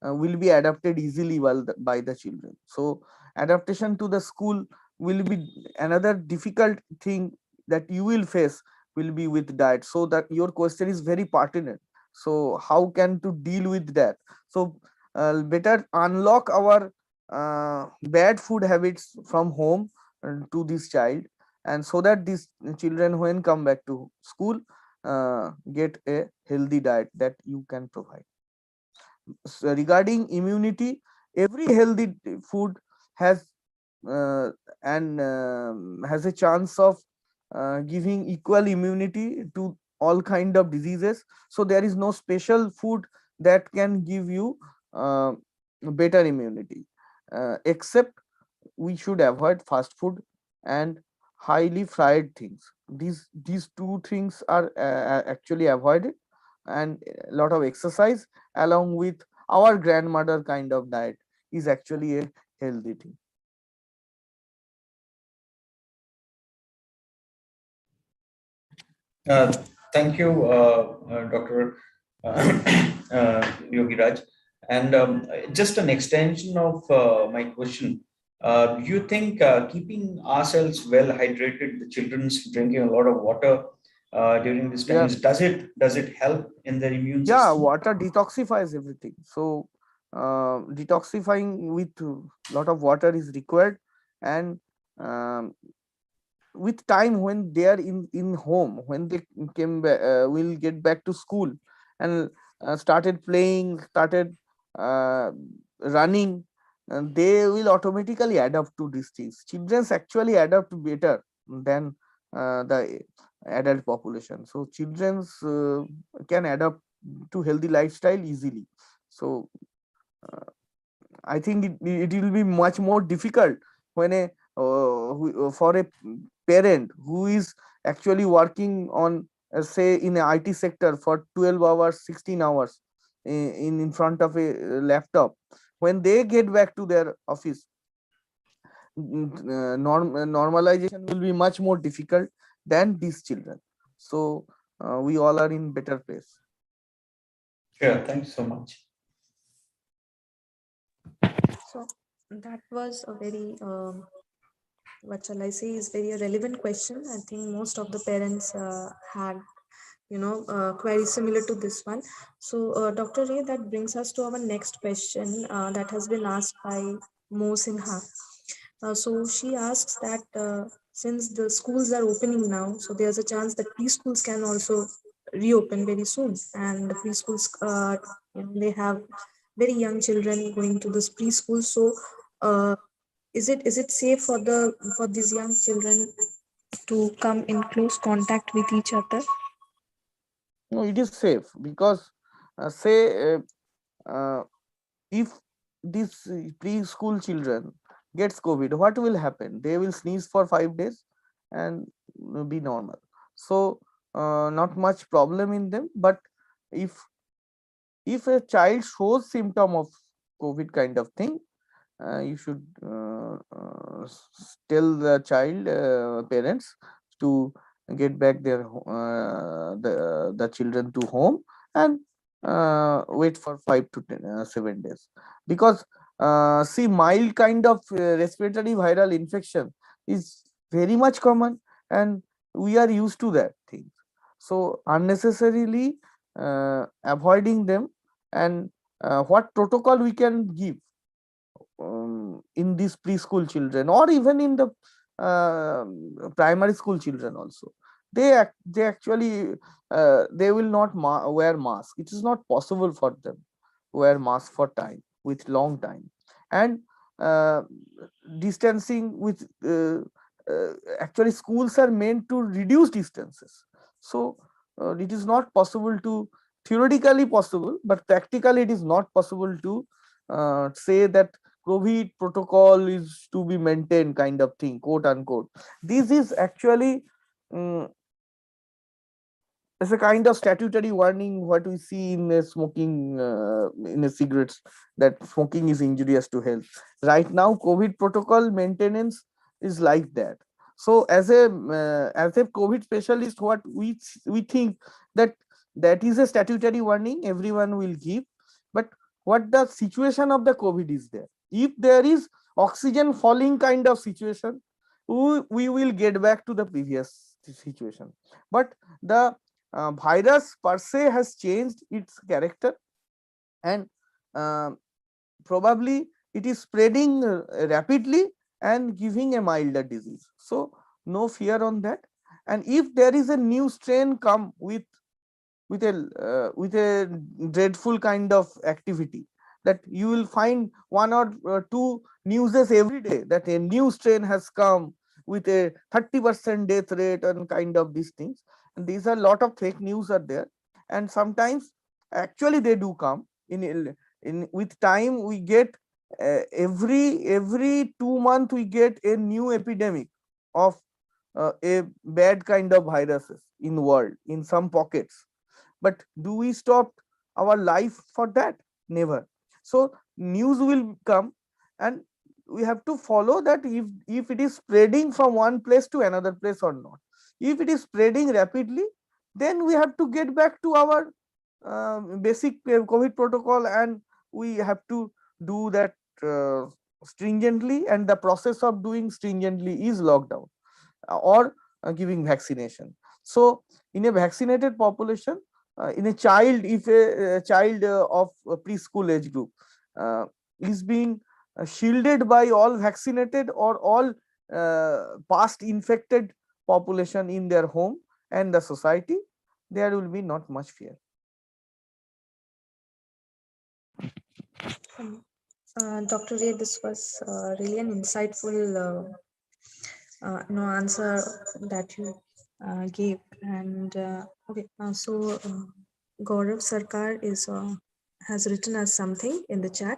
will be adapted easily by the children. So adaptation to the school will be another difficult thing that you will face, will be with diet. So that your question is very pertinent. So how can to deal with that? So better unlock our bad food habits from home to this child, and so that these children when come back to school get a healthy diet that you can provide. So regarding immunity, every healthy food has and has a chance of giving equal immunity to all kind of diseases. So there is no special food that can give you uh, better immunity, except we should avoid fast food and highly fried things. These two things are actually avoided, and a lot of exercise along with our grandmother kind of diet is actually a healthy thing. Uh, Thank you, Dr. Yogi Raj. And just an extension of my question. Do you think keeping ourselves well hydrated, the children's drinking a lot of water during these Yeah, times, does it help in their immune yeah, system? water detoxifies everything. So detoxifying with lot of water is required, and um, with time when they are in home, when they came back, will get back to school and started playing, started uh, running, and they will automatically adapt to these things. Children actually adapt better than the adult population. So children's can adapt to healthy lifestyle easily. So I think it will be much more difficult when for a parent who is actually working on say in a IT sector for 12 hours, 16 hours in front of a laptop. When they get back to their office, normalization will be much more difficult than these children. So we all are in better place. Sure, thanks so much. So that was a very, what shall I say, is very relevant question. I think most of the parents had, queries similar to this one. So, Dr. Ray, that brings us to our next question that has been asked by Mo Sinha. So she asks that since the schools are opening now, so there's a chance that preschools can also reopen very soon, and the preschools, they have very young children going to this preschool. So, uh, is it safe for these young children to come in close contact with each other? No, it is safe because say uh, if these preschool children gets COVID, what will happen? They will sneeze for 5 days and be normal. So not much problem in them. But if a child shows symptom of COVID kind of thing, you should tell the child parents to get back their the children to home and wait for 5 to 7 days, because see, mild kind of respiratory viral infection is very much common, and we are used to that thing. So unnecessarily avoiding them, and what protocol we can give in these preschool children, or even in the primary school children also. They actually they will not wear mask. It is not possible for them wear mask for time with long time, and uh, distancing with actually schools are meant to reduce distances. So it is not possible to, theoretically possible, but practically it is not possible to say that COVID protocol is to be maintained, kind of thing, quote unquote. This is actually um, it's a kind of statutory warning what we see in smoking in cigarettes, that smoking is injurious to health. Right now COVID protocol maintenance is like that. So as a COVID specialist, what we think that that is a statutory warning everyone will give. But what the situation of the COVID is there, if there is oxygen falling kind of situation, we will get back to the previous situation. But the virus per se has changed its character, and uh, probably it is spreading rapidly and giving a milder disease. So no fear on that. And if there is a new strain come with a dreadful kind of activity, that you will find one or two newses every day that a new strain has come with a 30% death rate and kind of these things. And these are lot of fake news are there, and sometimes actually they do come in with time. We get every 2 months we get a new epidemic of a bad kind of viruses in world in some pockets. But do we stop our life for that? Never. So news will come, and we have to follow that if it is spreading from one place to another place or not. If it is spreading rapidly, then we have to get back to our basic COVID protocol, and we have to do that stringently, and the process of doing stringently is lockdown or giving vaccination. So in a vaccinated population, in a child, if a child of a preschool age group uh, is being shielded by all vaccinated or all past infected population in their home and the society, there will be not much fear. Dr. Ray, this was really an insightful answer that you gave. And okay, Gaurav Sarkar is has written us something in the chat.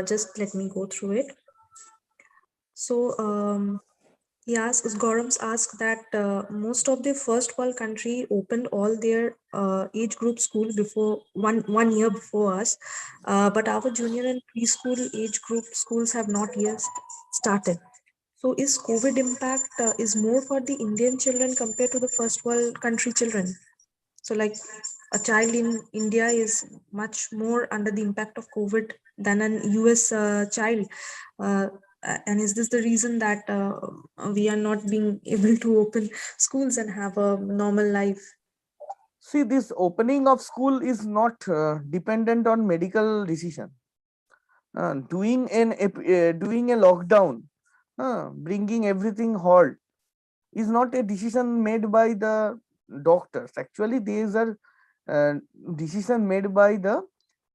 Just let me go through it. So he asks, Gaurav's asked that most of the first world country opened all their age group school before one year before us, but our junior and preschool age group schools have not yet started. So is COVID impact is more for the Indian children compared to the first world country children? So like a child in India is much more under the impact of COVID than an US child. Uh, and is this the reason that we are not being able to open schools and have a normal life? See, this opening of school is not dependent on medical decision. Doing a lockdown, bringing everything halt, is not a decision made by the doctors. Actually, these are uh, decision made by the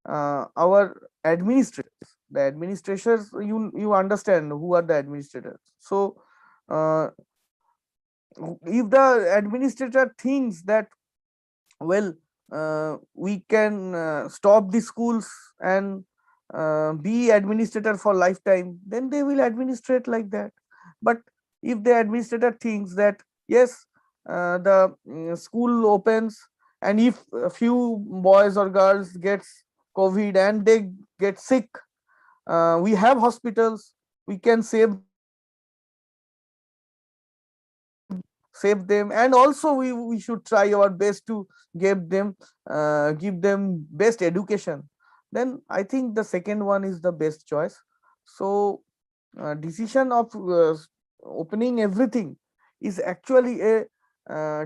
our administrators. The administrators, you understand who are the administrators. So if the administrator thinks that, well, we can stop the schools and be administrator for lifetime, then they will administrate like that. But if the administrator thinks that, yes, the school opens, and if a few boys or girls gets COVID and they get sick, we have hospitals, we can save them, and also we should try our best to give them best education, then I think the second one is the best choice. So decision of opening everything is actually a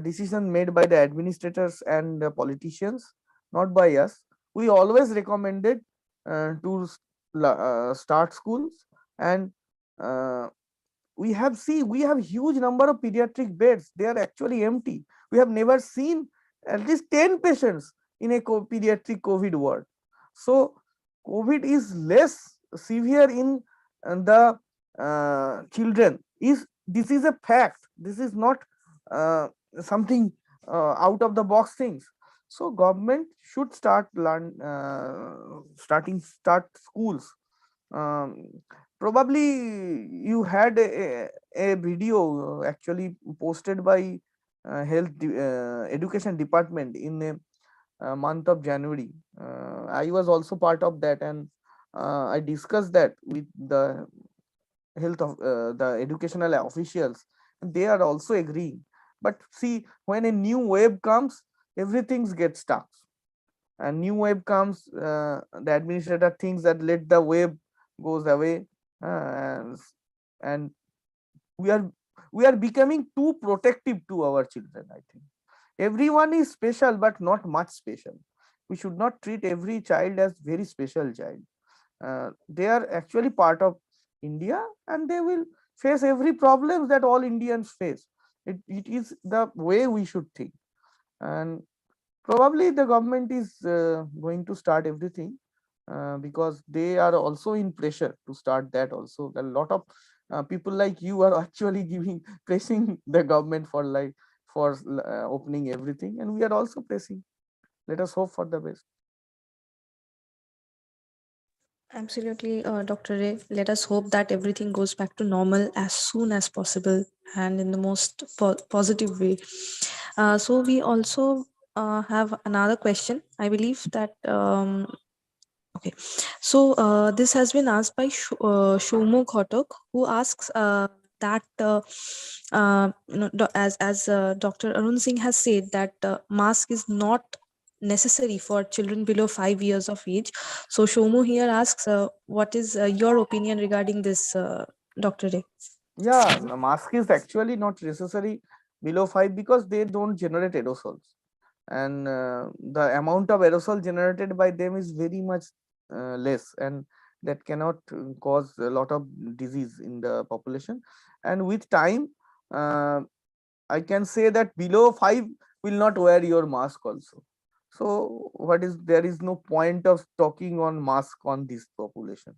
decision made by the administrators and the politicians, not by us. We always recommended to start schools, and uh, we have huge number of pediatric beds. They are actually empty. We have never seen at least 10 patients in a pediatric COVID ward. So COVID is less severe in the children. This is a fact. This is not something out of the box things. So government should start start schools. um, Probably you had a video actually posted by education department in a month of January. I was also part of that, and I discussed that with the health of the educational officials. They are also agreeing. But see, when a new wave comes, everything gets stuck. A new wave comes, the administrator thinks that let the wave goes away, and, and we are becoming too protective to our children. I think everyone is special, but not much special. We should not treat every child as very special child. They are actually part of India, and they will face every problem that all Indians face. It is the way we should think. And probably the government is going to start everything, because they are also in pressure to start that also. A lot of people like you are actually giving pressing the government for opening everything, and we are also pressing. Let us hope for the best. Absolutely, Dr. Ray. Let us hope that everything goes back to normal as soon as possible and in the most positive way. So, we also have another question. I believe that. Okay, so this has been asked by Shomo Khotok, who asks that as Dr. Arun Singh has said that mask is not necessary for children below 5 years of age. So Shomo here asks, what is your opinion regarding this, Dr. Ray? Yeah, the mask is actually not necessary below 5 because they don't generate aerosols, and the amount of aerosol generated by them is very much less, and that cannot cause a lot of disease in the population. And with time, uh, I can say that below 5 will not wear your mask also. So there is no point of talking on mask on this population.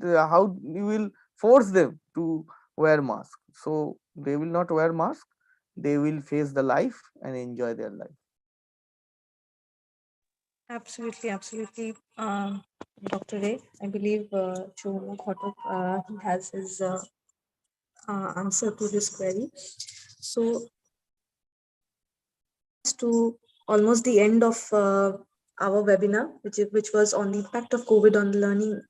How you will force them to wear mask? So they will not wear mask. They will face the life and enjoy their life. Absolutely, absolutely, Dr. Ray. I believe Shomo Khotok he has his answer to this query. So to almost the end of our webinar, which was on the impact of COVID on the learning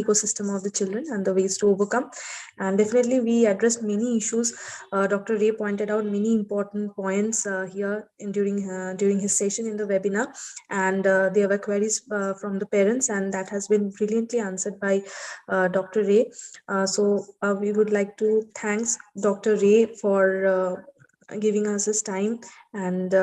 ecosystem of the children and the ways to overcome. And definitely, we addressed many issues. Dr. Ray pointed out many important points here during his session in the webinar, and there were queries from the parents, and that has been brilliantly answered by Dr. Ray. So we would like to thanks Dr. Ray for giving us his time and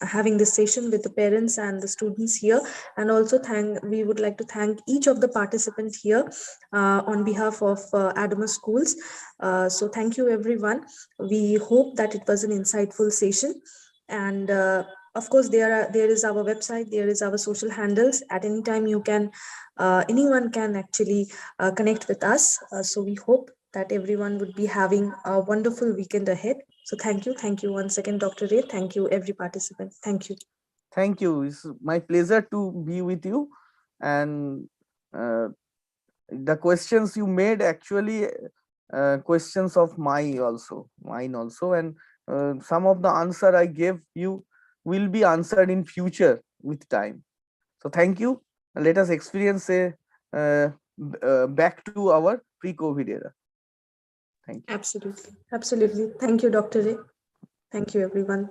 having this session with the parents and the students here. And also we would like to thank each of the participants here on behalf of Adamus schools. So thank you everyone. We hope that it was an insightful session, and of course there is our website, there is our social handles. At any time you can anyone can actually connect with us. So we hope that everyone would be having a wonderful weekend ahead. So thank you once again, Dr. Ray. Thank you, every participant. Thank you. Thank you. It's my pleasure to be with you. And the questions you made actually questions of mine also, and some of the answer I gave you will be answered in future with time. So thank you. Let us experience a back to our pre-COVID era. Thank you. Absolutely. Absolutely. Thank you, Dr. Ray. Thank you, everyone.